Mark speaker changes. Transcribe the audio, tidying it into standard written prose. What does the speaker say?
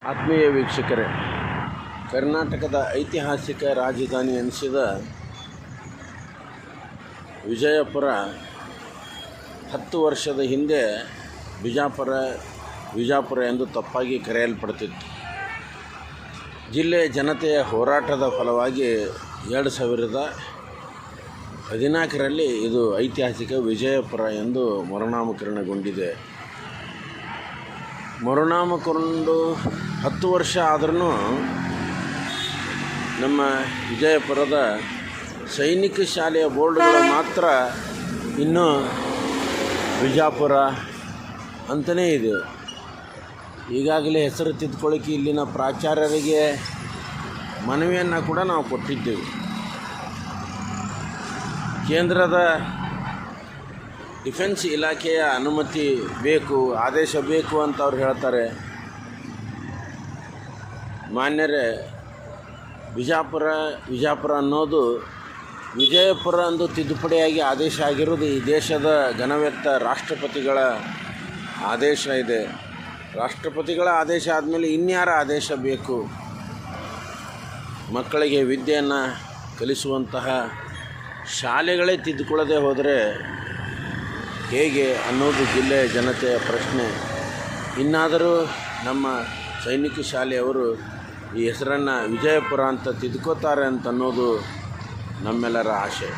Speaker 1: ಆತ್ಮೀಯ ವೀಕ್ಷಕರೇ, ಕರ್ನಾಟಕದ ಐತಿಹಾಸಿಕ ರಾಜಧಾನಿ ಎನಿಸಿದ ವಿಜಯಪುರ 10 ವರ್ಷದ ಹಿಂದೆ ವಿಜಾಪುರ ಎಂದು ತಪ್ಪಾಗಿ ಕರೆಯಲ್ಪಡುತ್ತಿತ್ತು. ಜಿಲ್ಲೆಯ ಜನತೆಯ ಹೋರಾಟದ ಫಲವಾಗಿ 2014ರಲ್ಲಿ ಇದು ಐತಿಹಾಸಿಕ ವಿಜಯಪುರ ಎಂದು ಮರುನಾಮಕರಣಗೊಂಡಿದೆ. ಮರುನಾಮಕರಣ 10 ವರ್ಷ ಆದ್ರೂ ನಮ್ಮ ವಿಜಯಪುರದ ಸೈನಿಕ ಶಾಲೆಯ ಬೋರ್ಡ್ಗಳು ಮಾತ್ರ ಇನ್ನೂ ವಿಜಾಪುರ ಅಂತಲೇ ಇದೆ. ಈಗಾಗಲೇ ಹೆಸರು ತಿದ್ದುಕೊಳ್ಳಿಕ್ಕೆ ಇಲ್ಲಿನ ಪ್ರಾಚಾರ್ಯರಿಗೆ ಮನವಿಯನ್ನು ಕೂಡ ನಾವು ಕೊಟ್ಟಿದ್ದೇವೆ. ಕೇಂದ್ರದ ಡಿಫೆನ್ಸ್ ಇಲಾಖೆಯ ಅನುಮತಿ ಬೇಕು, ಆದೇಶ ಬೇಕು ಅಂತ ಅವ್ರು ಹೇಳ್ತಾರೆ. ಮಾನ್ಯರೇ, ವಿಜಾಪುರ ಅನ್ನೋದು ವಿಜಯಪುರ ಎಂದು ತಿದ್ದುಪಡಿಯಾಗಿ ಆದೇಶ ಆಗಿರೋದು ಈ ದೇಶದ ಘನವೆತ್ತ ರಾಷ್ಟ್ರಪತಿಗಳ ಆದೇಶ ಇದೆ. ರಾಷ್ಟ್ರಪತಿಗಳ ಆದೇಶ ಆದಮೇಲೆ ಇನ್ಯಾರ ಆದೇಶ ಬೇಕು? ಮಕ್ಕಳಿಗೆ ವಿದ್ಯೆಯನ್ನು ಕಲಿಸುವಂತಹ ಶಾಲೆಗಳೇ ತಿದ್ದುಕೊಳ್ಳದೆ ಹೋದರೆ ಹೇಗೆ ಅನ್ನೋದು ಜಿಲ್ಲೆಯ ಜನತೆಯ ಪ್ರಶ್ನೆ. ಇನ್ನಾದರೂ ನಮ್ಮ ಸೈನಿಕ ಶಾಲೆಯವರು ಈ ಹೆಸರನ್ನು ವಿಜಯಪುರ ಅಂತ ತಿದ್ದುಕೋತಾರೆ ಅಂತ ಅನ್ನೋದು ನಮ್ಮೆಲ್ಲರ ಆಶೆ.